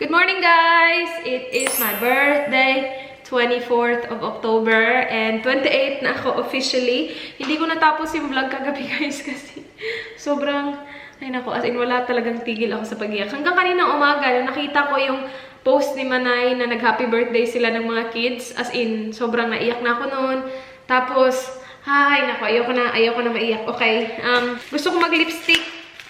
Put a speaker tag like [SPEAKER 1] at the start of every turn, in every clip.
[SPEAKER 1] Good morning, guys! It is my birthday, 24th of October, and 28 na ako officially. Hindi ko natapos yung vlog kagabi, guys, kasi sobrang, ay nako, as in wala talagang tigil ako sa pag-iyak. Hanggang kaninang umaga, nakita ko yung post ni Manay na nag-happy birthday sila ng mga kids. As in, sobrang naiyak na ako noon. Tapos, ay nako, ayoko na maiyak. Okay, gusto ko mag-lipstick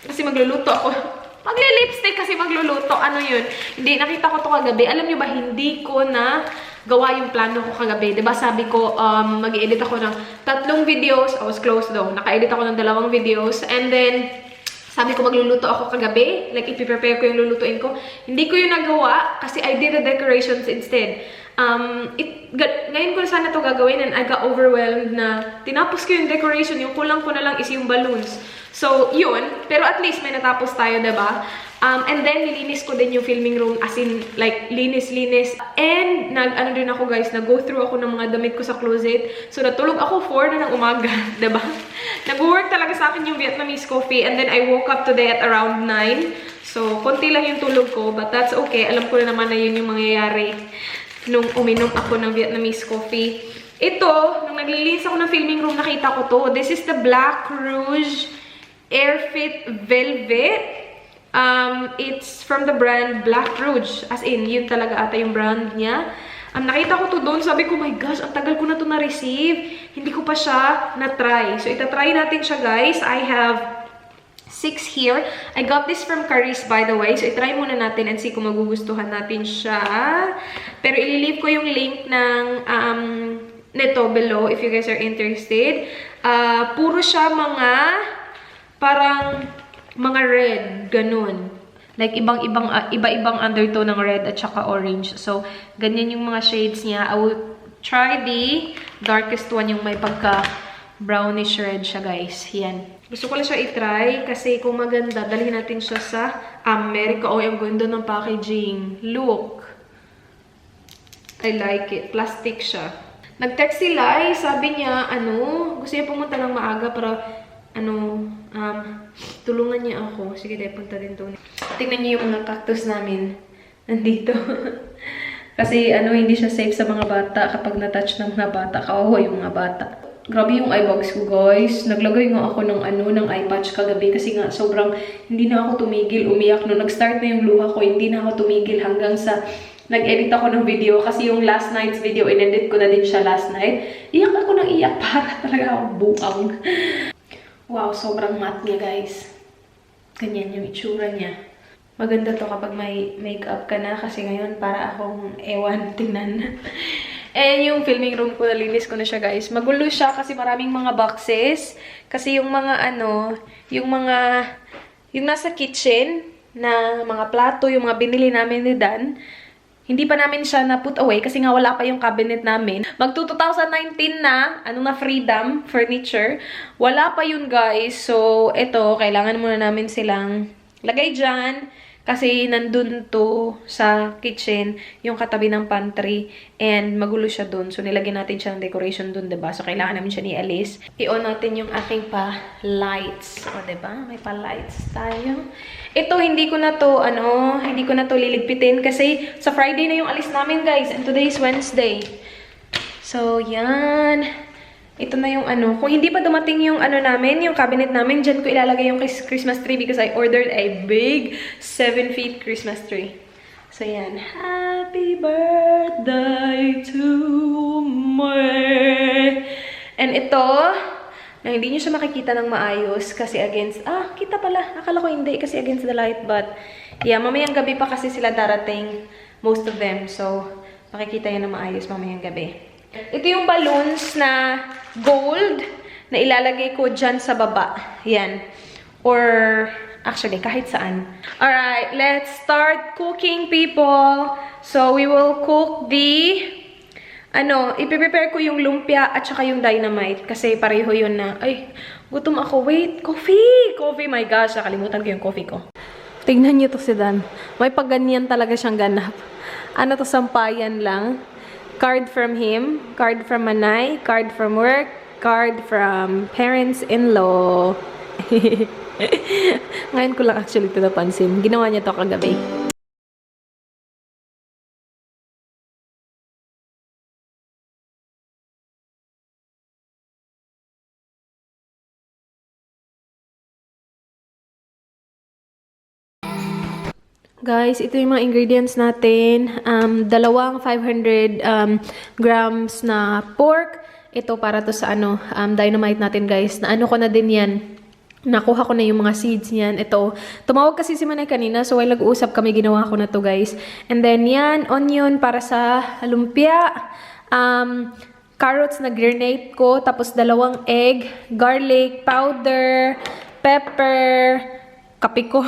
[SPEAKER 1] kasi magluluto ako. Magle-lipstick kasi magluluto. Ano yun? Hindi, nakita ko to kagabi. Alam nyo ba, hindi ko na gawa yung plano ko kagabi. Diba sabi ko, mag-edit ako ng 3 videos. I was close though. Naka-edit ako ng 2 videos. And then, sabi ko magluluto ako kagabi. Like, ipiprepare ko yung lulutuin ko. Hindi ko yung nagawa kasi I did the decorations instead. Ngayon ko sana to gagawin and I got overwhelmed na tinapos ko yung decoration. Yung kulang ko na lang is yung balloons. So, yun. Pero at least may natapos tayo, diba? And then, nilinis ko din yung filming room. As in, like, linis-linis. And, ano din ako, guys, nag-go through ako ng mga damit ko sa closet. So, natulog ako 4 na ng umaga, diba? Nag-work talaga sa akin yung Vietnamese coffee. And then, I woke up today at around 9. So, konti lang yung tulog ko. But that's okay. Alam ko na naman na yun yung mangyayari nung uminom ako ng Vietnamese coffee. Ito, nung naglilinis ako ng filming room, nakita ko to. This is the Black Rouge Airfit Velvet. It's from the brand Black Rouge. As in, yun talaga ata yung brand niya. Nakita ko to doon. Sabi ko, my gosh, ang tagal ko na to na-receive. Hindi ko pa siya na-try. So, itatry natin siya, guys. I have 6 here. I got this from Caris, by the way. So, itry muna natin and see kung magugustuhan natin siya. Pero, ililive ko yung link ng nito below if you guys are interested. Puro siya mga parang mga red, ganun. Like, iba-ibang undertone ng red at saka orange. So, ganyan yung mga shades niya. I will try the darkest one, yung may pagka-brownish red siya, guys. Yan. Gusto ko lang siya i-try kasi kung maganda, dalhin natin siya sa America. Oh, ang ganda ng packaging. Look. I like it. Plastic siya. Nag-text si Lai. Sabi niya, gusto niya pumunta ng maaga para tulungan niya ako. Sige, tayo punta din to. Tingnan niyo yung mga cactus namin. Nandito. Kasi, hindi siya safe sa mga bata kapag na-touch ng mga bata. Kawawa yung mga bata. Grabe yung eye bags ko, guys. Naglagay nga ako ng eye patch kagabi kasi nga sobrang hindi na ako tumigil umiyak. No, nag-start na yung luha ko, hindi na ako tumigil hanggang sa nag-edit ako ng video kasi yung last night's video, in-edit ko na din siya last night. Iyak ako ng iyak para talaga ako buang. Wow, sobrang matte niya, guys. Ganyan yung itsura niya. Maganda to kapag may makeup ka na kasi ngayon para akong ewan, tingnan. And yung filming room ko, nalinis ko na siya, guys. Magulo siya kasi maraming mga boxes. Kasi yung mga yung nasa kitchen na mga plato, yung mga binili namin ni Dan, hindi pa namin siya na-put away kasi nga wala pa yung cabinet namin. Mag-2019 na, freedom, furniture. Wala pa yun, guys. So, ito, kailangan muna namin silang lagay dyan. Kasi nandun to sa kitchen, yung katabi ng pantry. And magulo siya dun. So, nilagyan natin siya ng decoration dun, diba? So, kailangan namin siya ni-alis. I-on natin yung aking pa-lights. O, diba? May pa-lights tayo. Ito, hindi ko na to liligpitin. Kasi sa Friday na yung alis namin, guys. And today is Wednesday. So, yan. Ito na yung Kung hindi pa dumating yung namin, yung cabinet namin, dyan ko ilalagay yung Christmas tree because I ordered a big 7-feet Christmas tree. So, yan. Happy birthday to me. And ito, na hindi nyo siya makikita ng maayos kasi against, kita pala. Akala ko hindi kasi against the light. But, yeah, mamayang gabi pa kasi sila darating. Most of them. So, makikita yan na maayos mamayang gabi. Ito yung balloons na gold na ilalagay ko dyan sa baba. Yan. Or, actually, kahit saan. Alright, let's start cooking, people. So, we will cook the, ipiprepare ko yung lumpia at saka yung dynamite. Kasi pareho yun na, ay, gutom ako. Wait, coffee! Coffee, my gosh, nakalimutan ko yung coffee ko. Tingnan nyo to si Dan. May pagganyan talaga siyang ganap. To, sampayan lang. Card from him, card from Manay, card from work, card from parents-in-law. Ngayon ko lang actually ito napansin. Ginawa niya to kagabi. Guys, ito yung mga ingredients natin. Dalawang 500 grams na pork. Ito para to sa dynamite natin, guys. Na ano ko na din yan. Nakuha ko na yung mga seeds niyan. Ito. Tumawag kasi si Manay kanina. So, while nag-uusap kami, ginawa ko na to, guys. And then, yan. Onion para sa lumpia. Carrots na grenade ko. Tapos, 2 egg. Garlic powder. Pepper. Kape ko.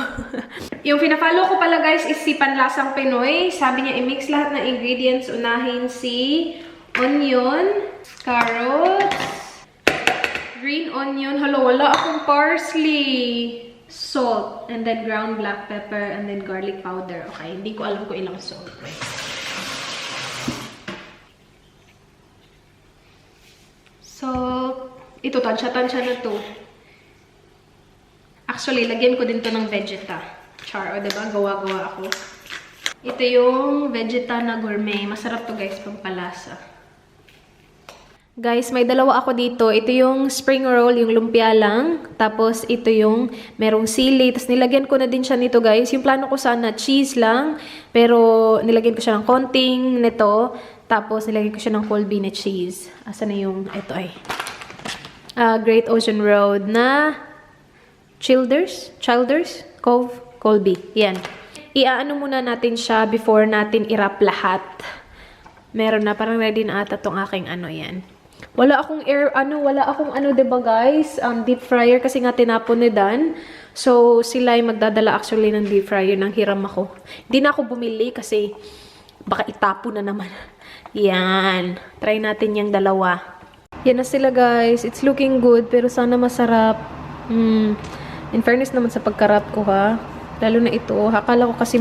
[SPEAKER 1] Yung pina-follow ko pala, guys, is si Panlasang Pinoy. Sabi niya, i-mix lahat ng ingredients. Unahin si onion, carrots, green onion. Hala, wala akong parsley. Salt, and then ground black pepper, and then garlic powder. Okay, hindi ko alam kung ilang salt. Wait. Salt. Ito, tansya-tansya na to. Actually, lagyan ko din to ng vegeta. Char, o diba? Gawa-gawa ako. Ito yung vegeta na gourmet. Masarap to, guys, pampalasa. Guys, may 2 ako dito. Ito yung spring roll, yung lumpia lang. Tapos, ito yung merong sili. Tapos, nilagyan ko na din siya nito, guys. Yung plano ko sana, cheese lang. Pero, nilagyan ko siya ng konting nito. Tapos, nilagyan ko siya ng Colby na cheese. Asa na yung, ito ay. Great Ocean Road na Childers, Cove, Colby. Yan. Iaano muna natin siya before natin i-wrap lahat. Meron na, parang ready na ata tong aking yan. Wala akong diba guys? Deep fryer kasi nga tinapon ni Dan. So, sila ay magdadala actually ng deep fryer nang hiram ako. Hindi na ako bumili kasi baka itapon na naman. Yan. Try natin yung 2. Yan na sila guys. It's looking good pero sana masarap. In fairness naman sa pagkarap ko ha. Lalo na ito. Akala ko kasi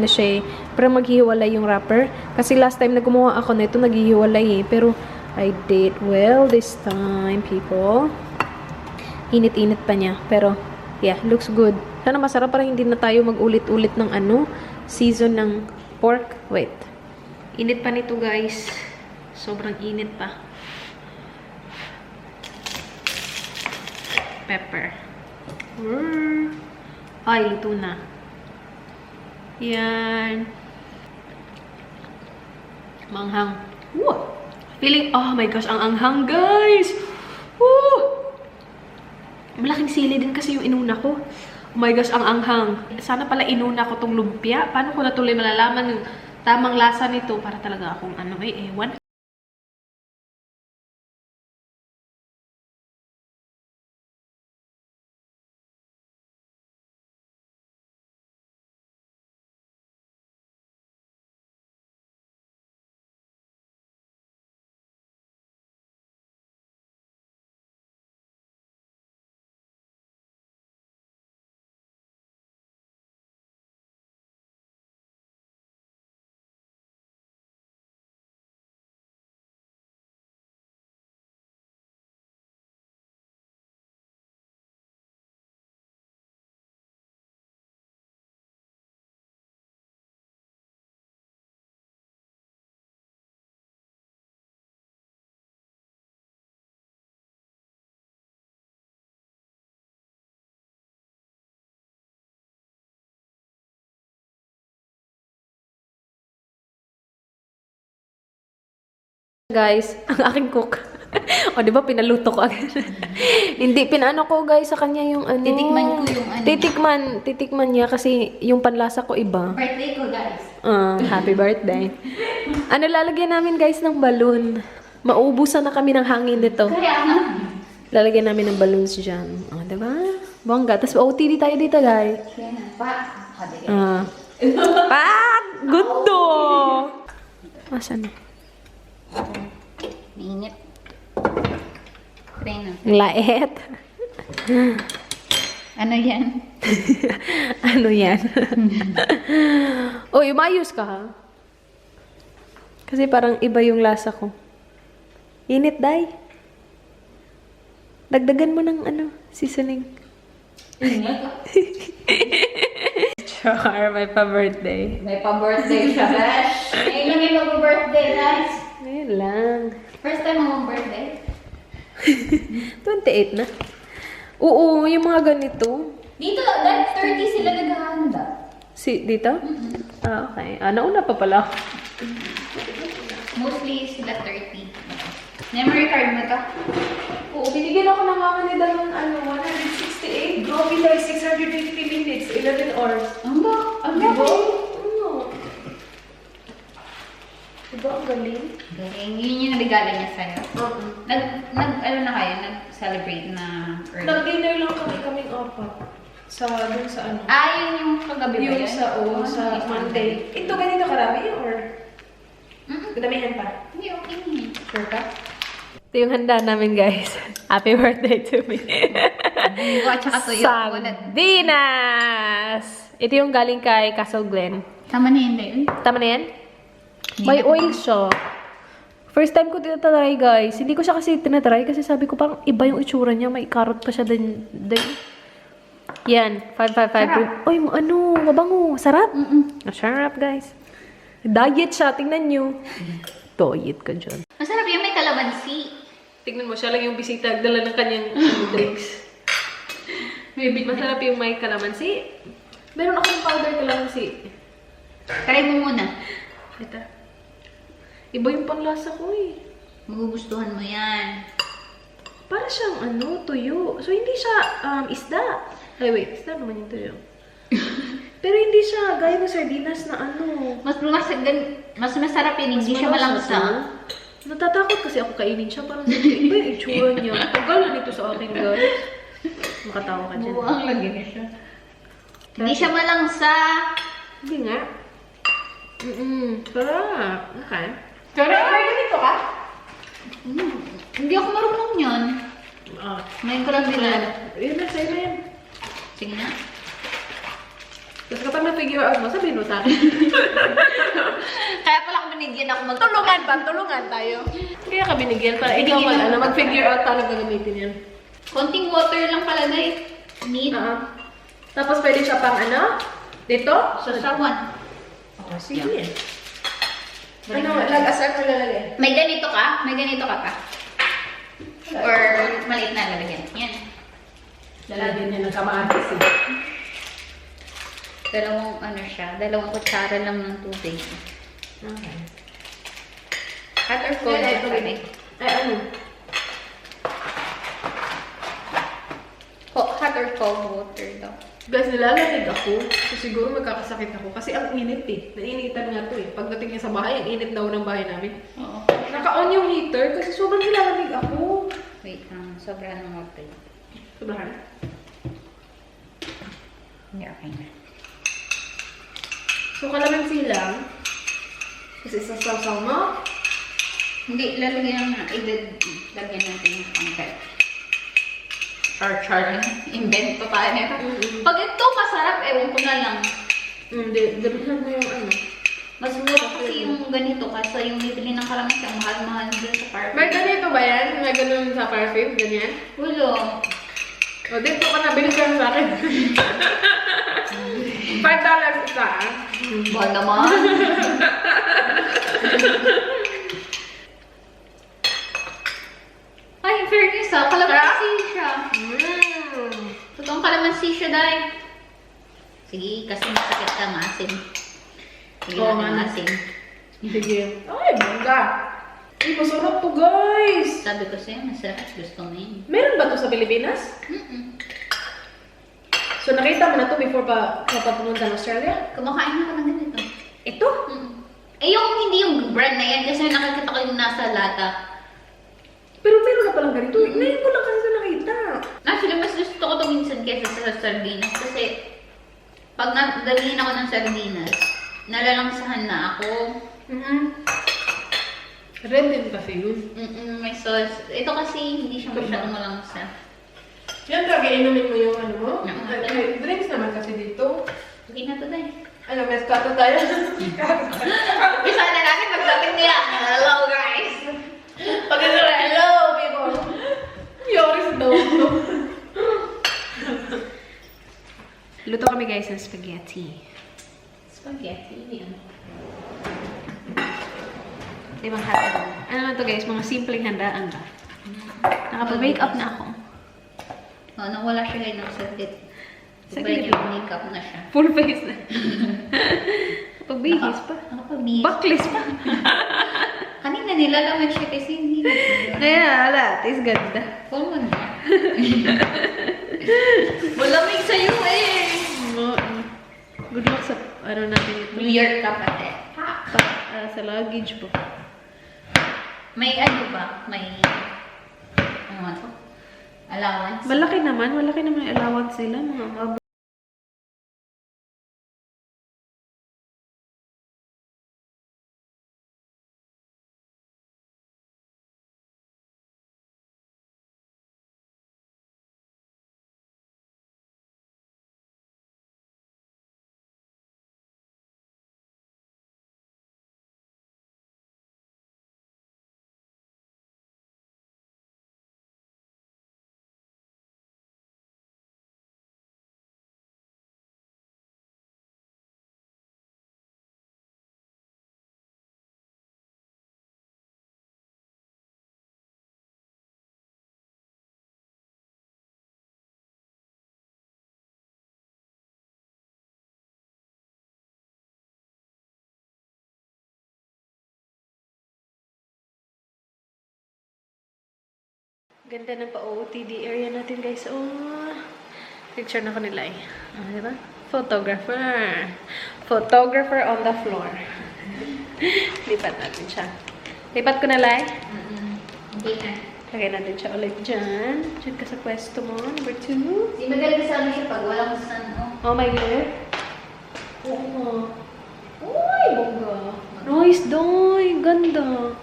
[SPEAKER 1] siya eh. Pero maghihiwalay yung wrapper. Kasi last time na gumawa ako na ito, naghihiwalay eh. Pero I did well this time, people. Init-init pa niya. Pero, yeah, looks good. Sana masarap para hindi na tayo mag-ulit-ulit ng season ng pork. Wait. Init pa nito, guys. Sobrang init pa. Pepper. Ay, luto na. Yan. Manghang. Woo! Feeling, oh my gosh, ang anghang, guys! Woo! Malaking sili din kasi yung inuna ko. Oh my gosh, ang anghang. Sana pala inuna ko tong lumpia. Paano ko na tuloy malalaman yung tamang lasa nito para talaga akong ewan. Guys, ang aking cook. O, di ba, pinaluto ko agad. Hindi, pinano ko, guys, sa kanya yung
[SPEAKER 2] Titikman ko yung
[SPEAKER 1] Titikman niya kasi yung panlasa ko iba.
[SPEAKER 2] Birthday ko, guys.
[SPEAKER 1] Happy birthday. Lalagyan namin, guys, ng balloon. Maubusan na kami ng hangin nito.
[SPEAKER 2] Kaya nga.
[SPEAKER 1] Lalagyan namin ng balloons dyan. O, di ba? Bongga. Tapos, OTD tayo dito, guys.
[SPEAKER 2] Kaya nga.
[SPEAKER 1] Gundo! Asan na?
[SPEAKER 2] Mainit. Try na.
[SPEAKER 1] Laet.
[SPEAKER 2] Ano yan?
[SPEAKER 1] Ano yan? Uy, umayos ka ha? Kasi parang iba yung lasa ko. Init, day. Dagdagan mo ng seasoning. Char, may pa-birthday.
[SPEAKER 2] May pa-birthday siya, Besh. Ngayon lang yung mag-birthday, guys.
[SPEAKER 1] Ngayon lang.
[SPEAKER 2] First time mag-birthday?
[SPEAKER 1] 28 na. Oo, yung mga ganito.
[SPEAKER 2] Dito, dahil 30 sila naghahanda.
[SPEAKER 1] Dito? Ah, okay. Nauna pa pala.
[SPEAKER 2] Mostly sila 30. Memory card mo to?
[SPEAKER 1] Oo, binigyan ako ng mama ni Dalon, 168. Grabe tayo, 650 minutes, 11 hours.
[SPEAKER 2] Ang ba? Ang
[SPEAKER 1] Diba?
[SPEAKER 2] ba?
[SPEAKER 1] Oo. Diba, ang galing?
[SPEAKER 2] Galing. Yun yung regalo niya sa'yo.
[SPEAKER 1] Oo.
[SPEAKER 2] Ano na kayo? Nag-celebrate na early?
[SPEAKER 1] Nag-dinner lang kaming apat. Dun sa ano.
[SPEAKER 2] Yun yung kagabi ba
[SPEAKER 1] Yung
[SPEAKER 2] yun?
[SPEAKER 1] sa Monday. Ito, ganito karami or? Damihan pa?
[SPEAKER 2] Hindi, okay niya.
[SPEAKER 1] Sure ka? Ito yung handa namin, guys. Happy birthday to me.
[SPEAKER 2] Tsaka to yung
[SPEAKER 1] Sardinas! Ito yung galing kay Castle Glen.
[SPEAKER 2] Tama na yun, Dale.
[SPEAKER 1] Tama na yan? May oil siya. First time ko tinatry, guys. Hindi ko siya kasi tinatry kasi sabi ko parang iba yung itsura niya. May carrot pa siya din. Yan. 555. Uy, mabango. Sarap? Sarap, guys. Diet siya. Tingnan nyo. Diet ka dyan.
[SPEAKER 2] Masarap yung may kalamansi.
[SPEAKER 1] Tingnan mo, siya lang yung bisita. Dala ng kanyang drinks. Masarap yung may kalamansi. Meron akong powder kalamansi.
[SPEAKER 2] Try mo muna.
[SPEAKER 1] Ito. Iba yung panlasa ko eh.
[SPEAKER 2] Magugustuhan mo yan.
[SPEAKER 1] Para siyang tuyo. So, hindi siya isda. Ay, wait. Isda naman yung tuyo. Pero hindi siya gaya ng sardinas na
[SPEAKER 2] Mas masarap yun. Hindi siya malangsa.
[SPEAKER 1] Natatakot kasi ako kainin siya. Parang iba yung itsura niya. Tagal na nito sa akin, guys. Makatawa ka dyan.
[SPEAKER 2] Buwang lagi na siya. Hindi siya malangsa.
[SPEAKER 1] Hindi nga. Sarap. Okay.
[SPEAKER 2] Sarap. Ganito ka? Hindi ako marunong yun. Ngayon ko lang dinala.
[SPEAKER 1] Yun na, sa'yo na yan.
[SPEAKER 2] Sige na.
[SPEAKER 1] Tapos kapag na-figure out mo, sabihin mo sa akin.
[SPEAKER 2] Kaya pala ako binigyan ako
[SPEAKER 1] Tulungan ba? Tulungan tayo. Kaya ka binigyan para ikaw mag-figure out paano gagamitin yan.
[SPEAKER 2] Konting water lang pala guys. Need.
[SPEAKER 1] Tapos pwede siya pang dito?
[SPEAKER 2] Sa sawan.
[SPEAKER 1] Sige. Lag-asar ko lalagyan?
[SPEAKER 2] May ganito ka? May ganito ka pa? Or maliit na lalagyan? Yan.
[SPEAKER 1] Lalagyan niya ng kamatis eh.
[SPEAKER 2] Dalawang kutsara lang ng tubig.
[SPEAKER 1] Okay.
[SPEAKER 2] Hot or cold? Hot or cold water daw.
[SPEAKER 1] Guys, nilalamig ako. So, siguro magkakasakit ako. Kasi ang init eh. Nainitan nga to eh. Pagdating niya sa bahay, ang init daw ng bahay namin.
[SPEAKER 2] Oo.
[SPEAKER 1] Naka-on yung heater kasi sobrang nilalamig ako.
[SPEAKER 2] Wait, sobrang ng water.
[SPEAKER 1] Sobrang.
[SPEAKER 2] Hindi, okay na.
[SPEAKER 1] So, kalamansi lang. Kasi sasaw mo.
[SPEAKER 2] Hindi, lagyan natin yung pangkat.
[SPEAKER 1] Char.
[SPEAKER 2] Invento tayo nito. Pag ito masarap, ewan ko na lang.
[SPEAKER 1] Hindi, damihan mo yung
[SPEAKER 2] Mas mura kasi yung ganito kasi yung bibili ng kalamansi ang mahal-mahal din sa parfum.
[SPEAKER 1] May ganito ba yan? May ganun sa parfum? Ganyan?
[SPEAKER 2] Wala.
[SPEAKER 1] O, dito ka na. Bilis ka sa akin. $5 isa.
[SPEAKER 2] Ba naman? Ay, fairness kalamansi siya. Totoong kalamansi siya, dahil. Sige, kasi masakit ka, maasim. Sige natin maasim.
[SPEAKER 1] Sige. Ay, bangga. Ay, masarap to, guys.
[SPEAKER 2] Sabi ko sa'yo, masarap. Gusto mo yun.
[SPEAKER 1] Meron ba to sa Pilipinas? So, nakita mo na to before pa pumunta ng Australia?
[SPEAKER 2] Kumakain ako ng ganito.
[SPEAKER 1] Ito?
[SPEAKER 2] Hindi yung brand na yan kasi nakakita ko yung nasa lata.
[SPEAKER 1] Pero meron na palang ganito. Ngayon ko lang kasi ito nakita.
[SPEAKER 2] Actually, mas gusto ko ito minsan kesa sa sardinas kasi pag nagdalihin ako ng sardinas, nalalangsahan na ako.
[SPEAKER 1] Red din kasi yun.
[SPEAKER 2] May sauce. Ito kasi hindi siya masyadong malangsa.
[SPEAKER 1] Yan talaga, inumin mo yung mo? Drinks naman kasi dito.
[SPEAKER 2] Okay na to, dahil.
[SPEAKER 1] May kato tayo.
[SPEAKER 2] Isa na natin pagdating nila. Hello, guys!
[SPEAKER 1] Pag-isara, hello, people! Yori sa daw to. Luto kami guys ng spaghetti.
[SPEAKER 2] Spaghetti, yan.
[SPEAKER 1] Ibang hotdog. Ano na to guys? Mga simpleng handaan ba? Nakapag-wake up na ako.
[SPEAKER 2] Nawala siya ngayon ng saglit.
[SPEAKER 1] Sa
[SPEAKER 2] Iba
[SPEAKER 1] gilid.
[SPEAKER 2] yung makeup na siya.
[SPEAKER 1] Full face na. Pagbihis pa.
[SPEAKER 2] Nakapabihis.
[SPEAKER 1] Backless pa.
[SPEAKER 2] Kanina nilalaman siya kasi hindi na.
[SPEAKER 1] Kaya, wala. Tis ganda.
[SPEAKER 2] Full mo na. Malamig sa'yo eh.
[SPEAKER 1] Good luck sa, ano natin ito.
[SPEAKER 2] New York ka pati.
[SPEAKER 1] Sa luggage po.
[SPEAKER 2] May ano ba? May, ano nga to? Allowance?
[SPEAKER 1] Malaki naman yung allowance nila, mga ganda ng pa-OOTD area natin, guys. Oh, picture na ko nila eh. Ah, diba? Photographer. Photographer on the floor. Lipat natin siya. Lipat ko na lang.
[SPEAKER 2] Okay na.
[SPEAKER 1] Lagay natin siya ulit dyan. Diyan ka sa pwesto mo. Number 2.
[SPEAKER 2] Di magaling sa ano siya pag walang sun, oh.
[SPEAKER 1] Oh my God. Oo. Uy, bongga. Nice, doy. Ganda.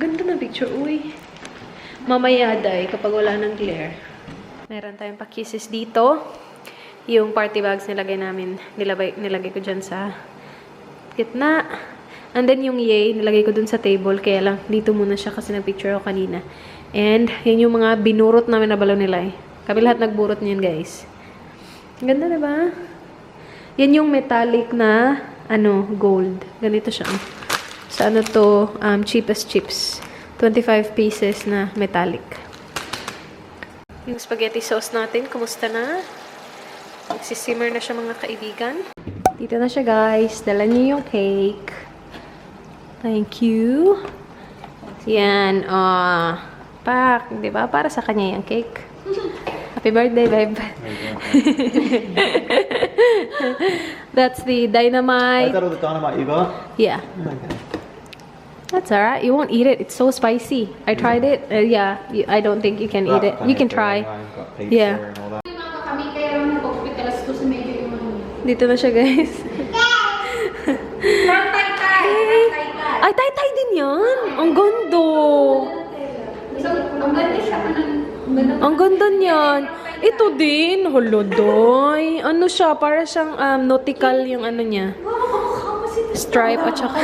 [SPEAKER 1] Ganda na picture. Uy. Mamaya, day, kapag wala ng glare. Meron tayong pa-kisses dito. Yung party bags nilagay namin. Nilagay ko dyan sa gitna. And then yung yay, nilagay ko dun sa table. Kaya lang, dito muna siya kasi nag-picture ako kanina. And, yan yung mga binurot namin na balon nila eh. Kami lahat nagburot niyan, guys. Ganda, diba? Yan yung metallic na, gold. Ganito siya. Sa ano to, cheapest chips. 25 pieces na metallic. Yung spaghetti sauce natin, kumusta na? Nagsisimmer na siya, mga kaibigan. Dito na siya, guys. Dala niyo yung cake. Thank you. Yan, pak, di ba? Para sa kanya yung cake. Happy birthday, babe. That's the dynamite.
[SPEAKER 3] I thought it was the dynamite you got.
[SPEAKER 1] Yeah.
[SPEAKER 3] Okay.
[SPEAKER 1] That's alright. You won't eat it. It's so spicy. I tried it. Yeah, I don't think you can eat it. You can try. Yeah.
[SPEAKER 2] Kami kaya lang nag-hospitalas ko sa medyo yung
[SPEAKER 1] Dito na siya, guys. Ay, tay-tay din yan. Ang ganda.
[SPEAKER 2] Ang ganda siya pa ng...
[SPEAKER 1] Ang ganda niyan. Ito din. Holodoy. Ano siya? Para siyang nautical yung ano niya. Stripe at saka.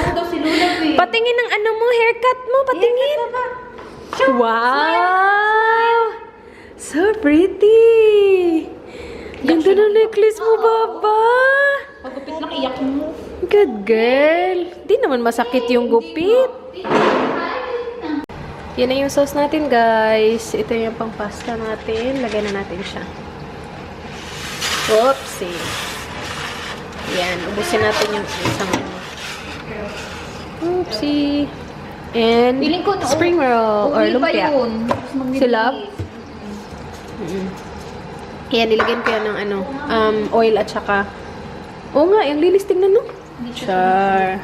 [SPEAKER 1] Patingin ng ano mo, haircut mo. Patingin. Wow! So pretty. Ganda ng necklace mo, Baba.
[SPEAKER 2] Pagupit lang, iyak mo.
[SPEAKER 1] Good girl. Di naman masakit yung gupit. Yan na yung sauce natin, guys. Ito yung pang pasta natin. Lagay na natin siya. Oopsie. Yan. Ubusin natin yung isang ano. Oopsie. And spring roll or lumpia. Silab. Kaya nilagyan ko yan ng ano, oil at saka. Oo nga, yung lilis tingnan no. Char.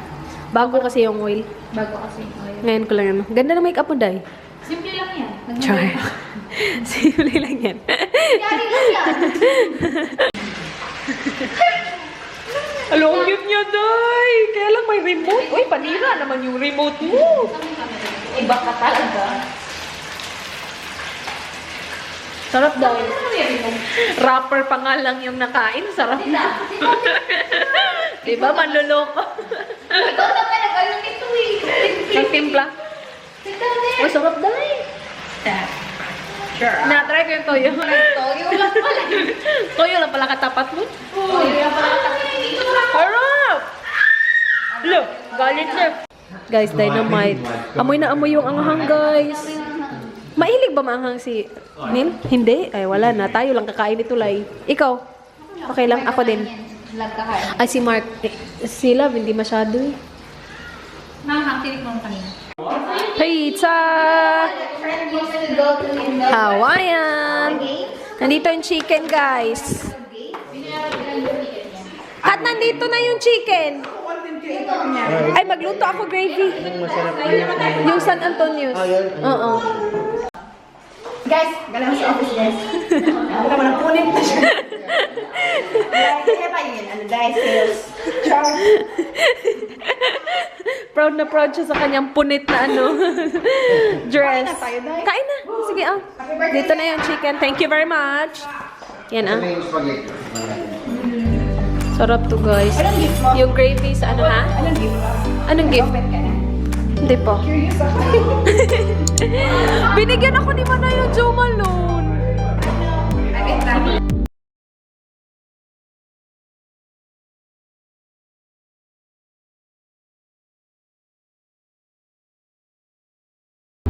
[SPEAKER 1] Bago kasi yung oil.
[SPEAKER 2] Bago kasi yung oil.
[SPEAKER 1] Ngayon ko lang ano. Ganda ng makeup mo, Day.
[SPEAKER 2] Simple lang yan.
[SPEAKER 1] Char. Simple lang yan.
[SPEAKER 2] Yari lang yan.
[SPEAKER 1] Hello, ang cute niya, Day. Kaya lang may remote. Uy, panira naman yung remote mo.
[SPEAKER 2] Iba ka talaga.
[SPEAKER 1] Sarap daw. Rapper pa nga lang yung nakain. Sarap na. Diba, manluloko.
[SPEAKER 2] Ikaw na ka nag-ano nito eh.
[SPEAKER 1] Nagtimpla. Oh, sarap daw eh.
[SPEAKER 2] Sure.
[SPEAKER 1] Na-try ko yung toyo.
[SPEAKER 2] Toyo lang pala.
[SPEAKER 1] Toyo lang pala katapat mo.
[SPEAKER 2] Toyo lang pala katapat mo.
[SPEAKER 1] Harap! Look, galit siya. Guys, dynamite. Amoy na amoy yung anghang, guys. Mahilig ba maanghang si Nim? Hindi. Ay, wala na. Tayo lang kakain ito, Lai. Ikaw? Okay lang. Ako din.
[SPEAKER 2] Love ka kain.
[SPEAKER 1] Ay, si Mark. Si Love, hindi masyado eh.
[SPEAKER 2] Maanghang, tinik mo kanina.
[SPEAKER 1] Pizza! Hawaiian! Nandito yung chicken, guys. At nandito na yung chicken. Ay, magluto ako gravy. Yung San Antonio's. Oo.
[SPEAKER 3] Guys, galang sa office, guys. Ako naman ang punit na siya. Kaya pa yun, ano guys, sales. Charles.
[SPEAKER 1] Proud na proud siya sa kanyang punit na dress.
[SPEAKER 3] Kain na tayo, Day.
[SPEAKER 1] Kain na. Sige, dito na yung chicken. Thank you very much. Yan, Sarap to, guys.
[SPEAKER 3] Anong gift mo?
[SPEAKER 1] Yung gravy sa ano, ha?
[SPEAKER 3] Anong gift mo?
[SPEAKER 1] Anong gift?
[SPEAKER 3] Open ka na.
[SPEAKER 1] Hindi pa.
[SPEAKER 3] Curious ako.
[SPEAKER 1] Binigyan ako ni Manay ng Jomalo.